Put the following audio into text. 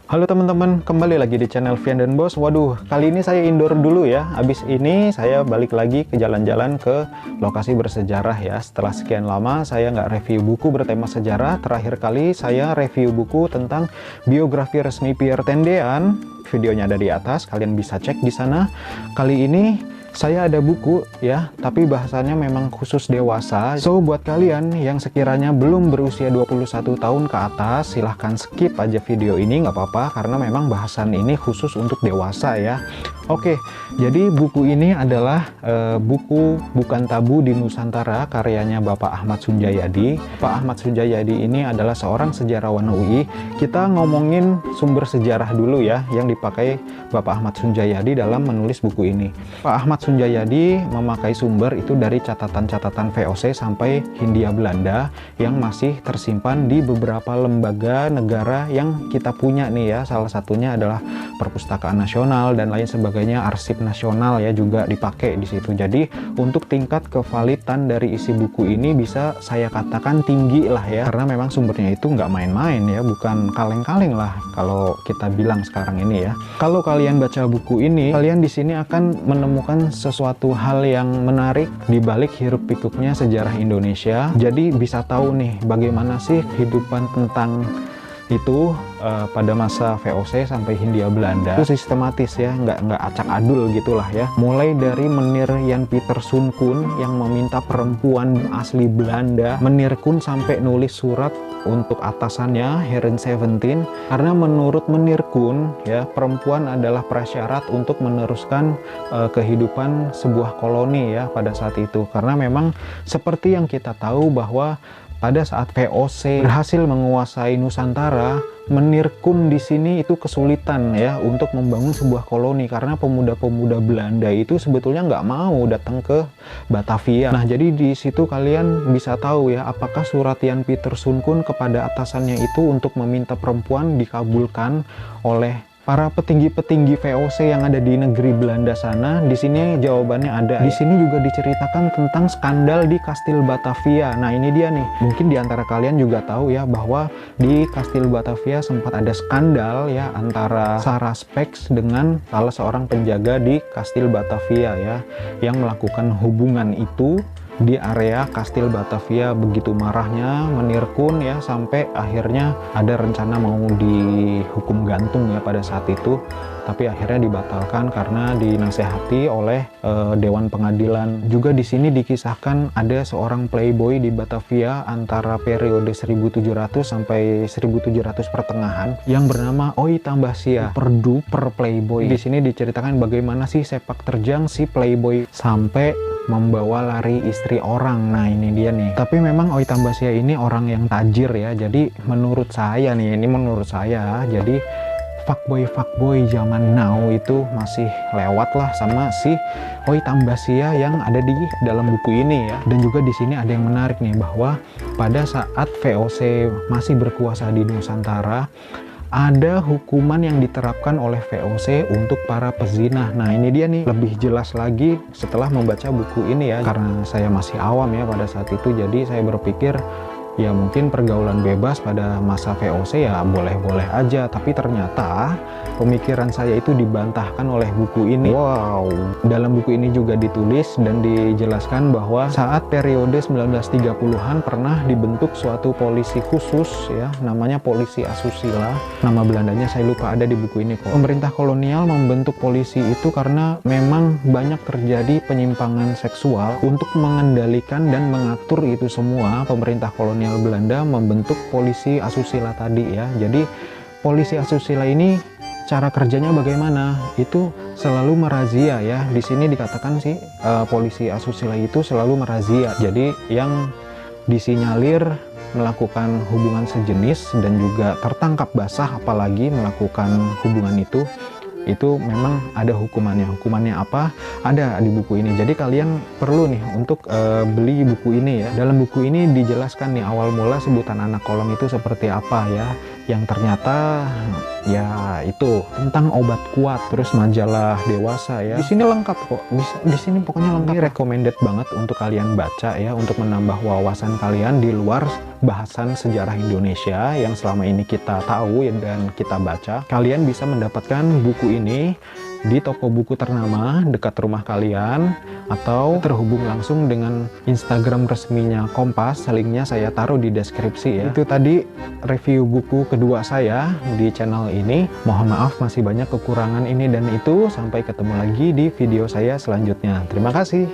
Halo teman-teman, kembali lagi di channel Vian dan Bos. Waduh, kali ini saya indoor dulu ya. Abis ini saya balik lagi ke jalan-jalan ke lokasi bersejarah ya. Setelah sekian lama saya nggak review buku bertema sejarah. Terakhir kali saya review buku tentang biografi resmi Pierre Tendean. Videonya ada di atas, kalian bisa cek di sana. Kali ini saya ada buku ya, tapi bahasanya memang khusus dewasa. So, buat kalian yang sekiranya belum berusia 21 tahun ke atas, silahkan skip aja video ini, nggak apa-apa, karena memang bahasan ini khusus untuk dewasa ya. Oke, jadi buku ini adalah buku Bukan Tabu di Nusantara, karyanya Bapak Ahmad Sunjayadi. Pak Ahmad Sunjayadi ini adalah seorang sejarawan UI. Kita ngomongin sumber sejarah dulu ya, yang dipakai Bapak Ahmad Sunjayadi dalam menulis buku ini. Pak Ahmad Sunjayadi memakai sumber itu dari catatan-catatan VOC sampai Hindia Belanda yang masih tersimpan di beberapa lembaga negara yang kita punya nih ya. Salah satunya adalah Perpustakaan Nasional dan lain sebagainya, Arsip Nasional ya juga dipakai di situ. Jadi untuk tingkat kevalidan dari isi buku ini bisa saya katakan tinggi lah ya, karena memang sumbernya itu nggak main-main ya, bukan kaleng-kaleng lah kalau kita bilang sekarang ini ya. Kalau kalian baca buku ini, kalian di sini akan menemukan sesuatu hal yang menarik di balik hiruk pikuknya sejarah Indonesia. Jadi bisa tahu nih bagaimana sih kehidupan tentang itu pada masa VOC sampai Hindia Belanda. Itu sistematis ya, nggak acak adul gitulah ya. Mulai dari Menir Jan Pieter Soenkoen yang meminta perempuan asli Belanda, Menir Koen sampai nulis surat untuk atasannya Heren 17, karena menurut Menir Koen ya, perempuan adalah prasyarat untuk meneruskan kehidupan sebuah koloni ya pada saat itu. Karena memang seperti yang kita tahu bahwa pada saat VOC berhasil menguasai Nusantara, Menir Koen di sini itu kesulitan ya untuk membangun sebuah koloni, karena pemuda-pemuda Belanda itu sebetulnya nggak mau datang ke Batavia. Nah, jadi di situ kalian bisa tahu ya, apakah surat Jan Pieter Soenkoen kepada atasannya itu untuk meminta perempuan dikabulkan oleh para petinggi-petinggi VOC yang ada di negeri Belanda sana. Di sini jawabannya ada. Di sini juga diceritakan tentang skandal di Kastil Batavia. Nah, ini dia nih. Mungkin di antara kalian juga tahu ya bahwa di Kastil Batavia sempat ada skandal ya antara Sarah Spex dengan salah seorang penjaga di Kastil Batavia ya, yang melakukan hubungan itu di area Kastil Batavia. Begitu marahnya Menir Koen ya, sampai akhirnya ada rencana mau dihukum gantung ya pada saat itu, tapi akhirnya dibatalkan karena dinasehati oleh Dewan Pengadilan. Juga di sini dikisahkan ada seorang playboy di Batavia antara periode 1700 sampai 1700 pertengahan yang bernama Oi Tambasia, per playboy. Di sini diceritakan bagaimana sih sepak terjang si playboy sampai membawa lari istri orang. Nah, ini dia nih. Tapi memang Oi Tambasia ini orang yang tajir ya. Jadi menurut saya nih, ini menurut saya, jadi fuckboy zaman now itu masih lewat lah sama si Oi Tambasia yang ada di dalam buku ini ya. Dan juga di sini ada yang menarik nih, bahwa pada saat VOC masih berkuasa di Nusantara, ada hukuman yang diterapkan oleh VOC untuk para pezina. Nah, ini dia nih, lebih jelas lagi setelah membaca buku ini ya. Karena saya masih awam ya pada saat itu, jadi saya berpikir ya mungkin pergaulan bebas pada masa VOC ya boleh-boleh aja. Tapi ternyata pemikiran saya itu dibantahkan oleh buku ini. Wow, dalam buku ini juga ditulis dan dijelaskan bahwa saat periode 1930-an pernah dibentuk suatu polisi khusus ya, namanya polisi asusila. Nama Belandanya saya lupa, ada di buku ini kok. Pemerintah kolonial membentuk polisi itu karena memang banyak terjadi penyimpangan seksual. Untuk mengendalikan dan mengatur itu semua, pemerintah kolonial Belanda membentuk polisi asusila tadi ya. Jadi polisi asusila ini cara kerjanya bagaimana? Itu selalu merazia ya. Di sini dikatakan sih polisi asusila itu selalu merazia. Jadi yang disinyalir melakukan hubungan sejenis dan juga tertangkap basah apalagi melakukan hubungan itu memang ada hukumannya. Hukumannya apa? Ada di buku ini. Jadi kalian perlu nih untuk beli buku ini ya. Dalam buku ini dijelaskan nih awal mula sebutan anak kolong itu seperti apa ya. yang ternyata ya itu tentang obat kuat, terus majalah dewasa ya. Di sini lengkap kok. Di sini pokoknya lengkap. Ini recommended banget untuk kalian baca ya, untuk menambah wawasan kalian di luar bahasan sejarah Indonesia yang selama ini kita tahu ya, dan kita baca. Kalian bisa mendapatkan buku ini di toko buku ternama dekat rumah kalian, atau terhubung langsung dengan Instagram resminya Kompas. Linknya saya taruh di deskripsi ya. Itu tadi review buku kedua saya di channel ini. Mohon maaf masih banyak kekurangan ini dan itu. Sampai ketemu lagi di video saya selanjutnya. Terima kasih.